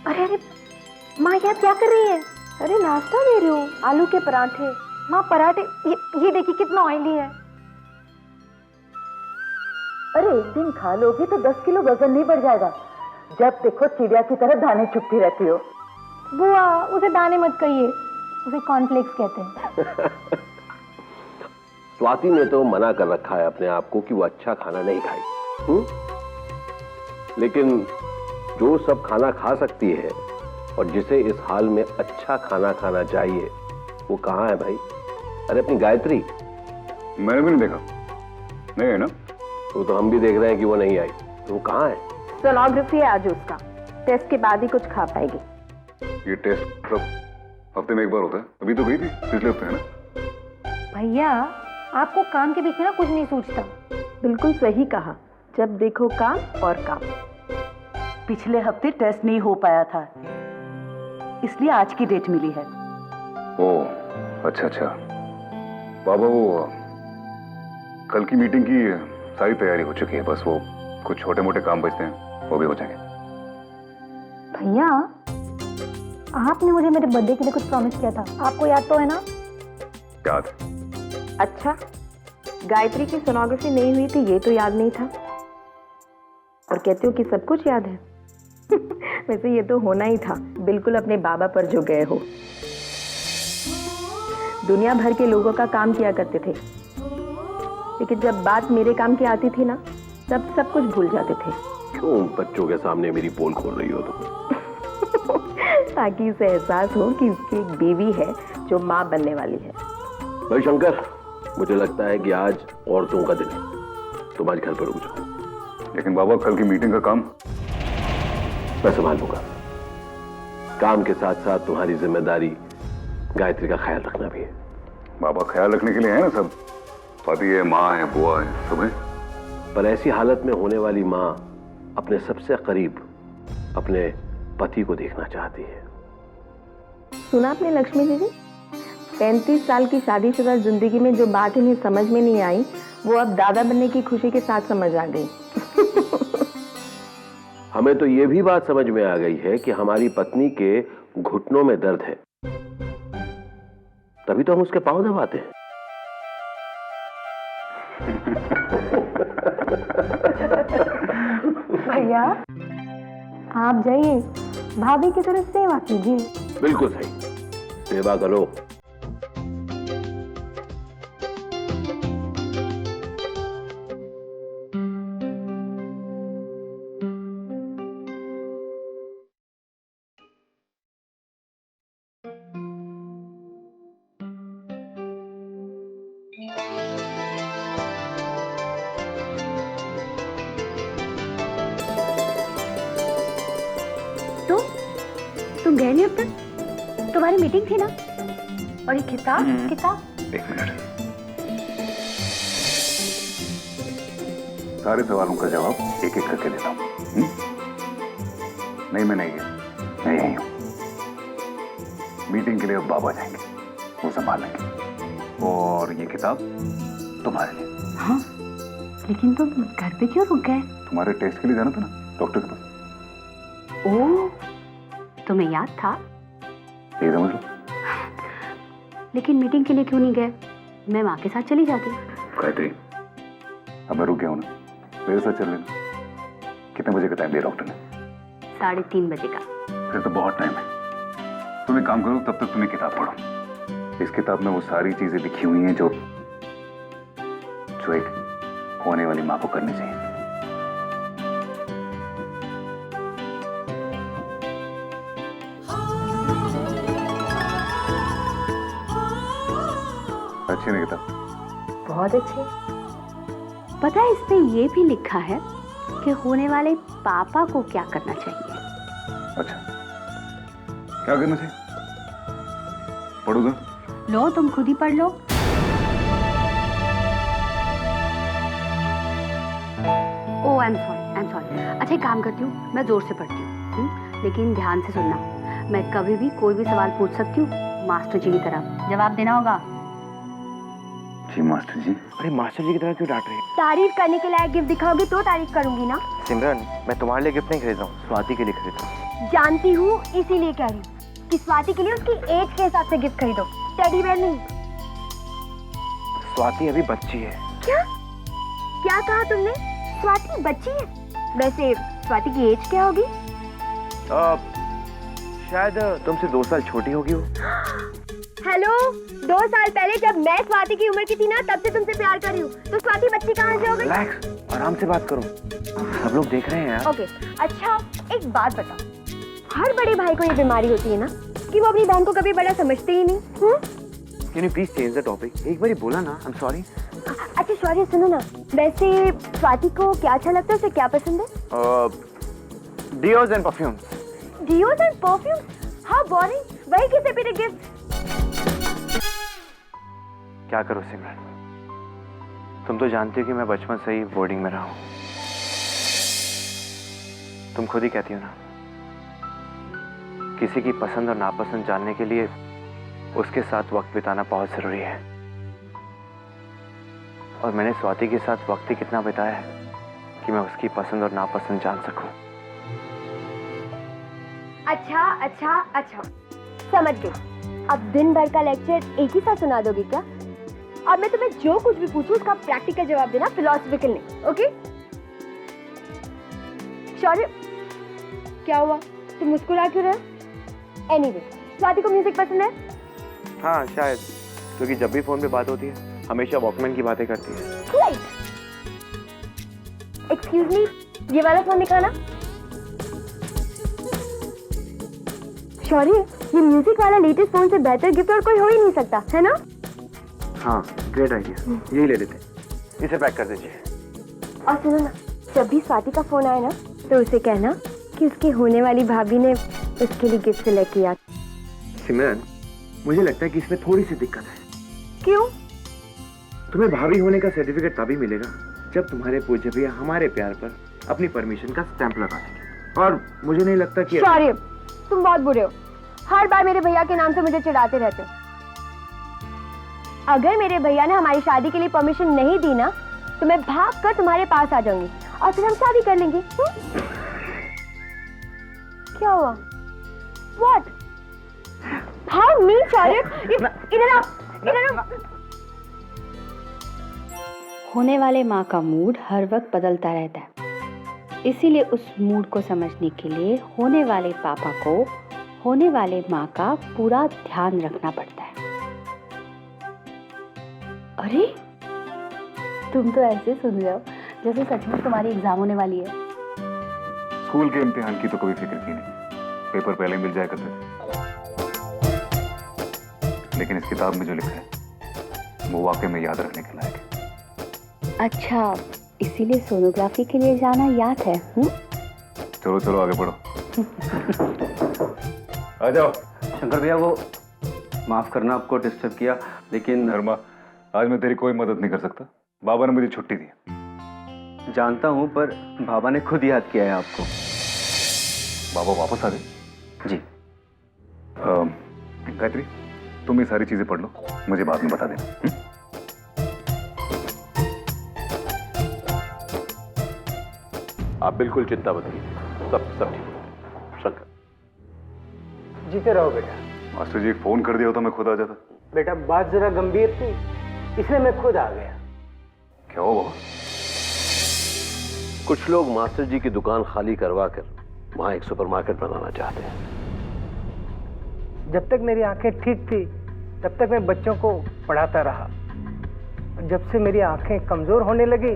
अरे अरे माँ, यार क्या कर रही है? अरे नाश्ता दे रही हूँ, आलू के पराठे। माँ पराठे, ये देखिए कितना ऑयली है। अरे एक दिन खा लोगी तो 10 किलो वजन नहीं बढ़ जाएगा। जब देखो चिड़िया की तरह दाने चुगती रहती हो। बुआ, उसे दाने मत कहिए, उसे कॉर्नफ्लेक्स कहते हैं। स्वाति ने तो मना कर रखा है अपने आप को कि वो अच्छा खाना नहीं खाएगी, लेकिन जो सब खाना खा सकती है और जिसे इस हाल में अच्छा खाना खाना चाहिए, वो कहाँ है भाई? अरे अपनी गायत्री। मैंने भी नहीं देखा, नहीं है ना? तो हम भी देख रहे हैं कि वो नहीं आई, तो वो कहाँ है? सोनोग्राफी है आज उसका, टेस्ट के बाद ही कुछ खा पाएगी। ये टेस्ट हफ्ते में एक बार होता है, अभी तो गई थी पिछले हफ्ते, है ना? भैया आपको काम के बीच में ना कुछ नहीं सूझता। बिल्कुल सही कहा, जब देखो काम और काम। पिछले हफ्ते टेस्ट नहीं हो पाया था, इसलिए आज की डेट मिली है। ओह अच्छा अच्छा। बाबा वो कल की मीटिंग की सारी तैयारी हो चुकी है, बस वो कुछ छोटे मोटे काम बचते हैं, वो भी हो जाएंगे। भैया आपने मुझे मेरे बर्थडे के लिए कुछ प्रॉमिस किया था, आपको याद तो है ना? याद। अच्छा, गायत्री की सोनोग्राफी नहीं हुई थी ये तो याद नहीं था, और कहते हो कि सब कुछ याद है। वैसे ये तो होना ही था, बिल्कुल अपने बाबा पर जो गए हो। दुनिया भर के लोगों का काम किया करते थे, लेकिन जब बात मेरे काम की आती थी ना, तब सब कुछ भूल जाते थे। क्यों बच्चों के सामने मेरी पोल खोल रही हो तुम? ताकि उसे एहसास हो कि उसकी एक बीवी है जो माँ बनने वाली है। भाई शंकर, मुझे लगता है कि आज औरतों का दिन है, तुम आज घर पर रुक जाओ। लेकिन बाबा कल की मीटिंग का काम मैं संभाल लूंगा। काम के साथ साथ तुम्हारी जिम्मेदारी गायत्री का ख्याल रखना भी है। बाबा ख्याल रखने के लिए है ना सब, स्वाति है, माँ है, बुआ है, सब है। पर ऐसी हालत में होने वाली माँ अपने सबसे करीब अपने पति को देखना चाहती है। सुना आपने लक्ष्मी दीदी? 35 साल की शादीशुदा जिंदगी में जो बात इन्हें समझ में नहीं आई, वो अब दादा बनने की खुशी के साथ समझ आ गई। हमें तो ये भी बात समझ में आ गई है कि हमारी पत्नी के घुटनों में दर्द है, तभी तो हम उसके पांव दबाते हैं। भैया आप जाइए, भाभी की तरफ सेवा कीजिए। बिल्कुल सही, सेवा करो। तुम गए नहीं अब तक? तुम्हारी मीटिंग थी ना? और ये किताब किताब एक मिनट, सारे सवालों का जवाब एक एक करके देता हूँ। नहीं मैं नहीं गया, मैं यही हूँ। मीटिंग के लिए अब बाबा जाएंगे, वो संभाल लेंगे। और ये किताब तुम्हारे लिए। हाँ, लेकिन तुम घर पे क्यों रुक गए? तुम्हारे टेस्ट के लिए जाना था ना डॉक्टर के पास। ओह, तुम्हें याद था? ये समझ लो। लेकिन मीटिंग के लिए क्यों नहीं गए? मैं माँ के साथ चली जाती। गायत्री, अब मैं रुक गया हूँ ना, मेरे साथ चल लेना। कितने बजे का टाइम दिया डॉक्टर ने? 3:30 बजे का। फिर तो बहुत टाइम है। तुम एक काम करो, तब तक तुम एक किताब पढ़ो। इस किताब में वो सारी चीजें लिखी हुई हैं जो एक होने वाली माँ को करनी चाहिए। अच्छी नहीं किताब? बहुत अच्छे। पता है इसमें ये भी लिखा है कि होने वाले पापा को क्या करना चाहिए। अच्छा, क्या करना चाहिए? पढ़ो तो। लो तुम खुद ही पढ़ लो। ओह आई एम सॉरी। अच्छा एक काम करती हूँ, मैं जोर से पढ़ती हूँ, लेकिन ध्यान से सुनना। मैं कभी भी कोई भी सवाल पूछ सकती हूँ, मास्टर जी की तरह जवाब देना होगा। जी मास्टर जी। अरे मास्टर जी की तरह क्यों डांट रहे हैं? तारीफ करने के लायक गिफ्ट दिखाओगे तो तारीफ करूंगी ना। सिमरन, मैं तुम्हारे लिए गिफ्ट नहीं खरीद रहा हूँ, स्वाति के लिए खरीद रहा हूँ। जानती हूँ, इसीलिए कह रही हूँ कि स्वाति के लिए उसकी एज के हिसाब से गिफ्ट खरीदो, टेडी बेयर नहीं। स्वाति अभी बच्ची है। क्या क्या कहा तुमने? स्वाति बच्ची है? वैसे स्वाति की एज क्या होगी? शायद तुमसे 2 साल छोटी होगी वो। हेलो, 2 साल पहले जब मैं स्वाति की उम्र की थी ना, तब से तुमसे प्यार कर रही हूँ, तो स्वाति बच्ची कहाँ से हो गई? रिलैक्स, आराम से बात करो, सब लोग देख रहे हैं यार। ओके, अच्छा एक बात बताओ, हर बड़े भाई को ये बीमारी होती है ना कि वो अपनी बहन को कभी बड़ा समझते ही नहीं। Can you please change the topic? एक बार ही बोला ना, I'm sorry। अच्छा सॉरी, सुनो ना, वैसे स्वाति को क्या अच्छा लगता है, उसे क्या पसंद है? Deos and perfumes। Deos and perfumes? How boring, वही किसे भी गिफ्ट। क्या करो सिमरन, तुम तो जानती हो कि मैं बचपन से ही बोर्डिंग में रहा हूँ। तुम खुद ही कहती हो ना, किसी की पसंद और नापसंद जानने के लिए उसके साथ वक्त बिताना बहुत जरूरी है। और मैंने स्वाति के साथ वक्त ही कितना बिताया है कि मैं उसकी पसंद और नापसंद जान सकूं। अच्छा अच्छा अच्छा, समझ गई। अब दिन भर का लेक्चर एक ही साथ सुना दोगे क्या? अब मैं तुम्हें जो कुछ भी पूछूं उसका प्रैक्टिकल जवाब देना, फिलोसफिकल नहीं। ओके? शौर्य, क्या हुआ? तुम मुस्कुरा क्यों रहे हो? एनीवे, स्वाति को म्यूजिक पसंद है? हाँ शायद, क्योंकि जब भी फोन पे बात होती है हमेशा वॉकमैन की बातें करती है। राइट। एक्सक्यूज मी, ये वाला फोन दिखाना। शौर्य, ये म्यूजिक वाला लेटेस्ट फोन से बेहतर गिफ्ट और कोई हो ही नहीं सकता, है ना? हाँ, ग्रेट आइडिया, यही ले लेते। इसे पैक कर दीजिए। और सुनो ना, जब भी स्वाति का फोन आए ना, तो उसे कहना कि उसकी होने वाली भाभी ने उसके लिए गिफ्ट सेलेक्ट किया। सिमरन, मुझे लगता है कि इसमें थोड़ी सी दिक्कत है। क्यों? तुम्हें भाभी होने का सर्टिफिकेट तभी मिलेगा जब तुम्हारे पूज्य भैया हमारे प्यार पर अपनी परमिशन का स्टैंप लगा देंगे। और मुझे नहीं लगता कि शौर्य, तुम बहुत बुरे हो, हर बार मेरे भैया के नाम से मुझे चिढ़ाते रहते हो। अगर मेरे भैया ने हमारी शादी के लिए परमिशन नहीं दी ना, तो मैं भाग कर तुम्हारे पास आ जाऊंगी और फिर हम शादी कर लेंगे। क्या हुआ? What? How mean, शौर्य? इधर आओ, इधर आओ। होने वाले माँ का मूड हर वक्त बदलता रहता है, इसीलिए उस मूड को समझने के लिए होने वाले पापा को होने वाले माँ का पूरा ध्यान रखना पड़ता है। अरे, तुम तो ऐसे सुन रहे हो जैसे सच में तुम्हारी एग्जाम होने वाली है। स्कूल के इम्तिहान की तो कभी फिक्र की नहीं, पेपर पहले मिल जाया करते थे। लेकिन इस किताब में जो लिखा है वो वाकई में याद रखने के लायक है। अच्छा, इसीलिए सोनोग्राफी के लिए जाना याद है? चलो चलो आगे बढ़ो। आ जाओ। शंकर भैया, वो माफ करना आपको डिस्टर्ब किया, लेकिन धर्मा, आज मैं तेरी कोई मदद नहीं कर सकता। बाबा ने मुझे छुट्टी दी। जानता हूं, पर बाबा ने खुद याद किया है आपको। बाबा वापस आ गए? जी। गायत्री, तुम ये सारी चीजें पढ़ लो, मुझे बाद में बता देना। आप बिल्कुल चिंता मत कीजिए, सब ठीक है। शंकर, जीते रहो बेटा। मास्टर जी, फोन कर दिया होता मैं खुद आ जाता। बेटा बात जरा गंभीर थी, इसलिए मैं खुद आ गया। क्या हो बाबा? कुछ लोग मास्टर जी की दुकान खाली करवा कर वहां एक सुपरमार्केट बनाना चाहते हैं। जब तक मेरी आंखें ठीक थी तब तक मैं बच्चों को पढ़ाता रहा। जब से मेरी आंखें कमजोर होने लगी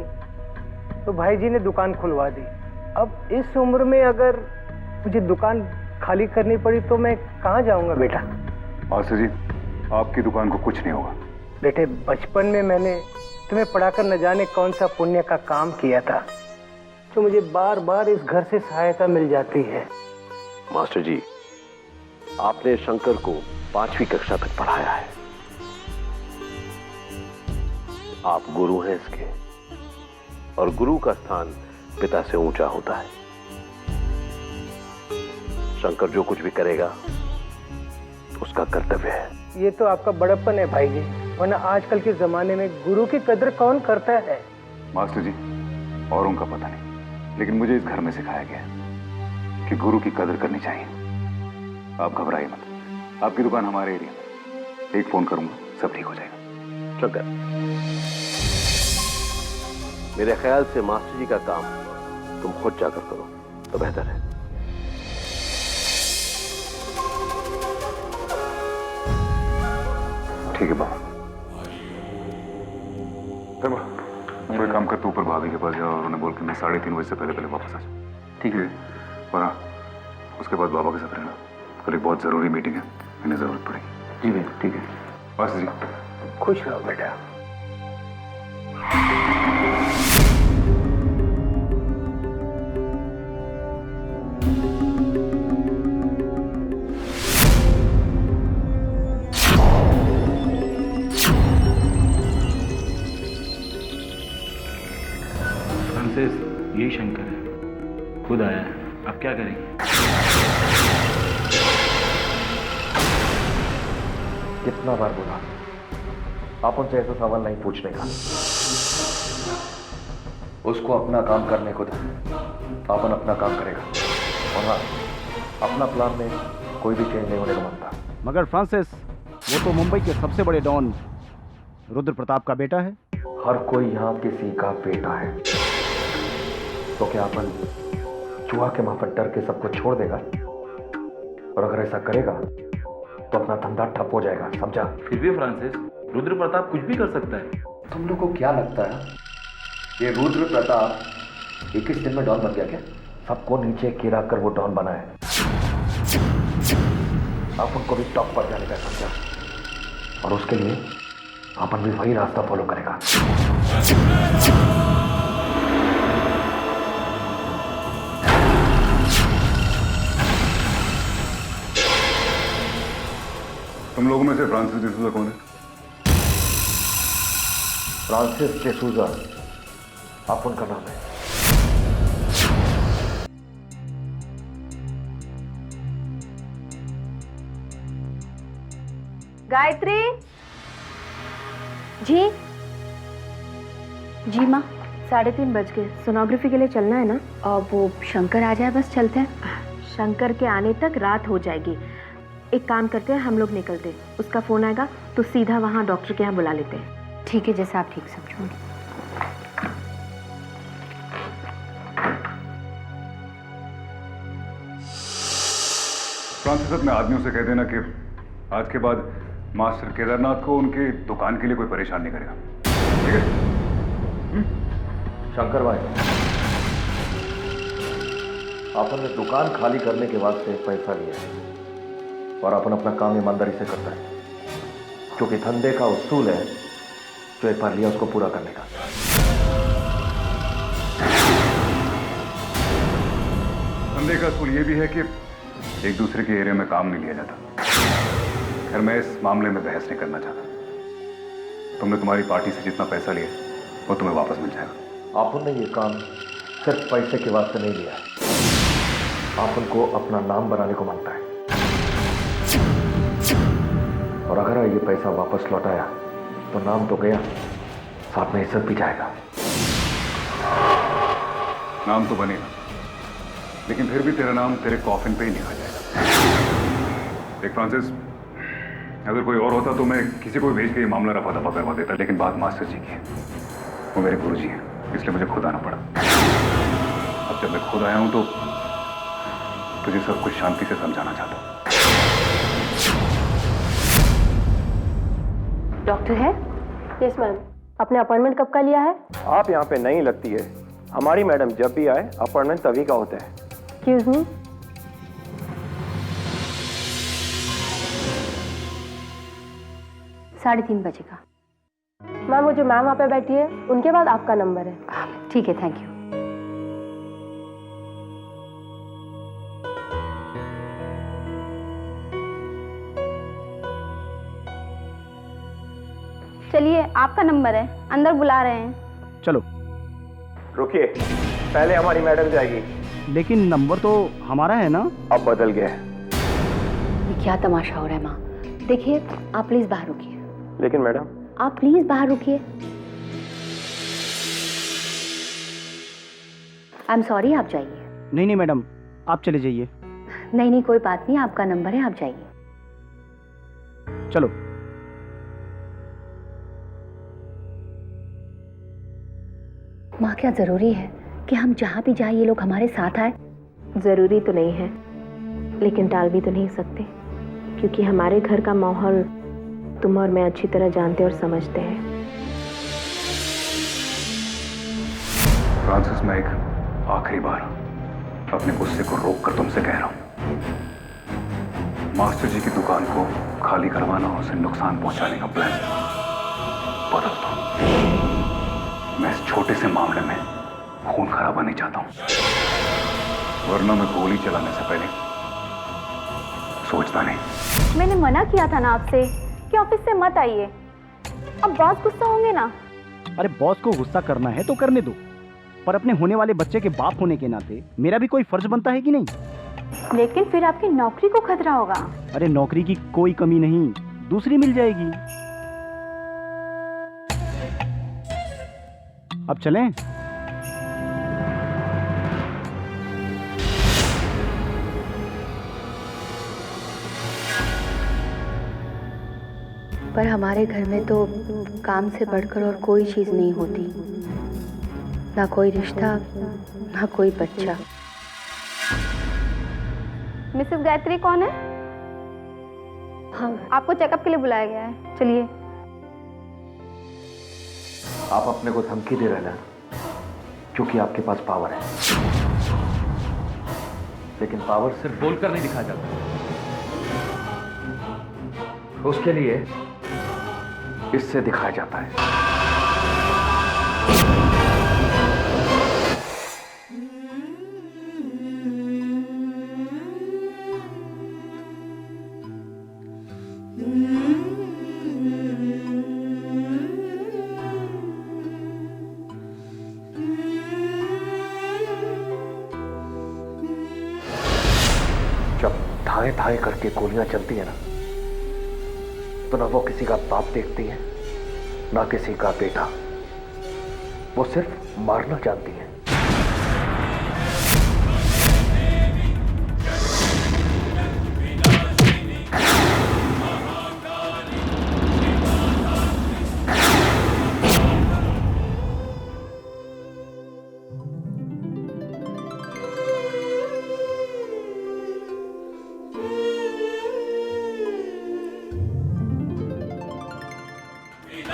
तो भाई जी ने दुकान खुलवा दी। अब इस उम्र में अगर मुझे दुकान खाली करनी पड़ी तो मैं कहाँ जाऊंगा बेटा? मास्टर जी, आपकी दुकान को कुछ नहीं होगा। बेटे, बचपन में मैंने तुम्हें पढ़ाकर न जाने कौन सा पुण्य का काम किया था, तो मुझे बार बार इस घर से सहायता मिल जाती है। मास्टर जी, आपने शंकर को 5वीं कक्षा तक पढ़ाया है। आप गुरु हैं इसके, और गुरु का स्थान पिता से ऊंचा होता है। शंकर जो कुछ भी करेगा उसका कर्तव्य है। ये तो आपका बड़प्पन है भाई जी, वरना आजकल के जमाने में गुरु की कदर कौन करता है? मास्टर जी, औरों का पता नहीं, लेकिन मुझे इस घर में सिखाया गया कि कि गुरु की कदर करनी चाहिए। आप घबराइए मत, आपकी दुकान हमारे एरिया में, एक फोन करूंगा, सब ठीक हो जाएगा। शंकर, मेरे ख्याल से मास्टर जी का काम तुम खुद जाकर करो तो बेहतर है। ठीक है बाबा। कोई काम कर, तू ऊपर भाभी के पास जा और उन्हें बोल के मैं 3:30 बजे से पहले वापस आ जाऊँ। ठीक है। और हाँ, उसके बाद बाबा के साथ रहना, कल एक बहुत जरूरी मीटिंग है, इन्हें जरूरत पड़ेगी। जी भैया ठीक है। बस जी, खुश रहो बेटा। फ्रांसिस, यही शंकर है, खुद आया है। अब क्या करेंगे? कितना बार बोला आप उनसे ऐसा सवाल नहीं पूछने का। उसको अपना काम करने को दे, अपन अपना काम करेगा। और हाँ, अपना प्लान में कोई भी चेंज नहीं होने को मानता। मगर फ्रांसिस, वो तो मुंबई के सबसे बड़े डॉन रुद्र प्रताप का बेटा है। हर कोई यहाँ किसी का बेटा है, तो क्या अपन चूहा के माफक डर के सबको छोड़ देगा? और अगर ऐसा करेगा तो अपना धंधा ठप हो जाएगा, समझा? फिर भी फ्रांसिस, रुद्र प्रताप कुछ भी कर सकता है। तुम लोग को क्या लगता है ये रुद्र प्रताप 21 दिन में डॉन बन गया क्या? सबको नीचे गिरा कर वो डॉन बना है। आप उनको भी टॉप पर जाने का समझा, और उसके लिए अपन भी वही रास्ता फॉलो करेगा। तुम लोगों में से फ्रांसिस डिसूजा कौन है? फ्रांसिस डिसूजा आप उनका नाम है। गायत्री। जी जी माँ। 3:30 बज गए, सोनोग्राफी के लिए चलना है ना? और वो शंकर आ जाए, बस चलते हैं। शंकर के आने तक रात हो जाएगी। एक काम करते हैं, हम लोग निकलते हैं, उसका फोन आएगा तो सीधा वहाँ डॉक्टर के यहाँ बुला लेते हैं। ठीक है, जैसा आप ठीक समझो। फ्रांसिस, अपने आदमियों से कह देना कि आज के बाद मास्टर केदारनाथ को उनके दुकान के लिए कोई परेशान नहीं करेगा, ठीक है? शंकर भाई, अपन ने दुकान खाली करने के बाद से पैसा लिया है, और अपन अपना काम ईमानदारी से करता है, क्योंकि धंधे का उसूल है जो एक बार लिया उसको पूरा करने का। धंधे का उसूल ये भी है कि एक दूसरे के एरिया में काम नहीं लिया जाता। खैर, मैं इस मामले में बहस नहीं करना चाहता। तुमने तुम्हारी पार्टी से जितना पैसा लिया वो तुम्हें वापस मिल जाएगा। आपन ने ये काम सिर्फ पैसे के वास्ते नहीं लिया है, आपन को अपना नाम बनाने को मांगता है। और अगर ये पैसा वापस लौटाया तो नाम तो गया, साथ में इज्जत भी जाएगा। नाम तो बनेगा, लेकिन फिर भी तेरा नाम तेरे कॉफिन पे ही लिखा जाएगा। देख फ्रांसिस, अगर कोई और होता तो मैं किसी को भेज के ये मामला रफा दफा करवा देता, लेकिन बात मास्टर जी की है, वो मेरे गुरुजी हैं, इसलिए मुझे खुद आना पड़ा। अब जब मैं खुद आया हूं तो तुझे सब कुछ शांति से समझाना चाहता हूं। डॉक्टर है? Yes ma'am. आपने अपॉइंटमेंट कब का लिया है? आप यहाँ पे नहीं लगती है, हमारी मैडम जब भी आए अपॉइंटमेंट तभी का होता है। Excuse me. साढ़े 3 बजे का। मैम, वो जो मैम वहाँ पे बैठी है उनके बाद आपका नंबर है। ठीक है, थैंक यू। चलिए, आपका नंबर है, अंदर बुला रहे हैं। चलो। रुकिए, पहले हमारी मैडम जाएगी। लेकिन नंबर तो हमारा है ना? अब बदल गया है। ये क्या तमाशा हो रहा है माँ? देखिए, आप प्लीज बाहर रुकिए। लेकिन मैडम, आप प्लीज बाहर रुकिए। आई एम सॉरी, आप जाइए। नहीं नहीं मैडम, आप चले जाइए। नहीं नहीं, कोई बात नहीं, आपका नंबर है, आप जाइए। चलो। माँ, क्या जरूरी है कि हम जहाँ भी जाए ये लोग हमारे साथ आए? जरूरी तो नहीं है, लेकिन टाल भी तो नहीं सकते, क्योंकि हमारे घर का माहौल तुम और मैं अच्छी तरह जानते और समझते हैं। फ्रांसिस, मैं एक आखिरी बार अपने गुस्से को रोक कर तुमसे कह रहा हूं, मास्टर जी की दुकान को खाली करवाना और उसे नुकसान पहुंचाने का प्लान बदल दो। मैं इस छोटे से मामले में खून खराबा नहीं चाहता हूं, वरना मैं गोली चलाने से पहले सोचता नहीं। मैंने मना किया था ना आपसे कि ऑफिस से मत आइए। अब बॉस गुस्सा होंगे ना। अरे बॉस को गुस्सा करना है तो करने दो, पर अपने होने वाले बच्चे के बाप होने के नाते मेरा भी कोई फर्ज बनता है कि नहीं? लेकिन फिर आपकी नौकरी को खतरा होगा। अरे नौकरी की कोई कमी नहीं, दूसरी मिल जाएगी। अब चलें? पर हमारे घर में तो काम से बढ़कर और कोई चीज नहीं होती, ना कोई रिश्ता, ना कोई बच्चा। मिसेस गायत्री कौन है? हाँ, आपको चेकअप के लिए बुलाया गया है, चलिए। आप अपने को धमकी दे रहे हैं क्योंकि आपके पास पावर है, लेकिन पावर सिर्फ बोलकर नहीं दिखाया जाता, उसके लिए इससे दिखाया जाता है। जब धाए धाए करके गोलियां चलती है ना, तो ना वो किसी का बाप देखती है, ना किसी का बेटा, वो सिर्फ मारना जानती है।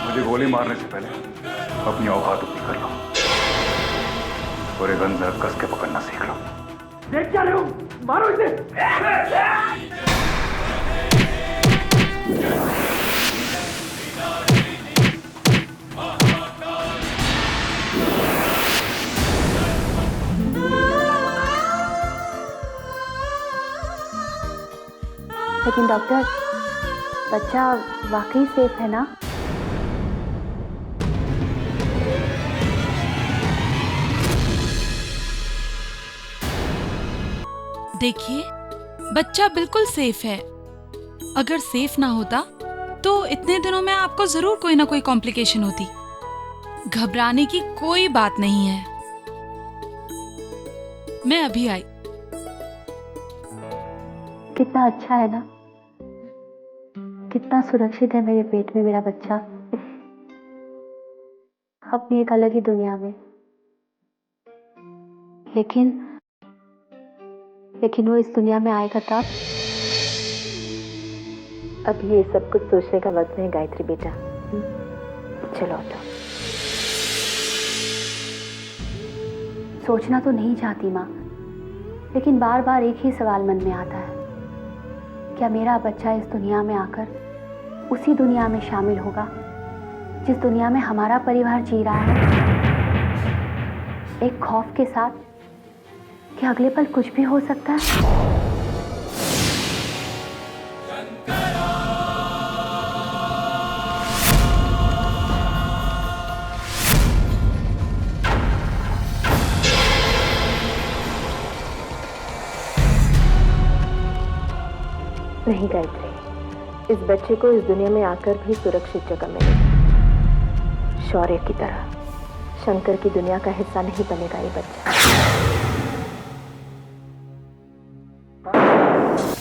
मुझे गोली मारने से पहले अपनी औकात ऊपर कर लो और एक गन जरा कस के पकड़ना सीख लो। देख क्या रहे हो? मारो इसे। लेकिन डॉक्टर, बच्चा वाकई सेफ है ना? देखिए, बच्चा बिल्कुल सेफ है। अगर सेफ ना होता तो इतने दिनों में आपको जरूर कोई ना कोई कॉम्प्लिकेशन होती। घबराने की कोई बात नहीं है। मैं अभी आई। कितना अच्छा है ना, कितना सुरक्षित है मेरे पेट में मेरा बच्चा, अपनी एक अलग ही दुनिया में। लेकिन वो इस दुनिया में आएगा तब। अब ये सब कुछ सोचने का वक्त नहीं गायत्री बेटा, चलो उठो। सोचना तो नहीं चाहती माँ, लेकिन बार बार एक ही सवाल मन में आता है, क्या मेरा बच्चा इस दुनिया में आकर उसी दुनिया में शामिल होगा जिस दुनिया में हमारा परिवार जी रहा है? एक खौफ के साथ कि अगले पल कुछ भी हो सकता है। नहीं गायत्री, इस बच्चे को इस दुनिया में आकर भी सुरक्षित जगह मिलेगी। शौर्य की तरह शंकर की दुनिया का हिस्सा नहीं बनेगा ये बच्चा। हाँ?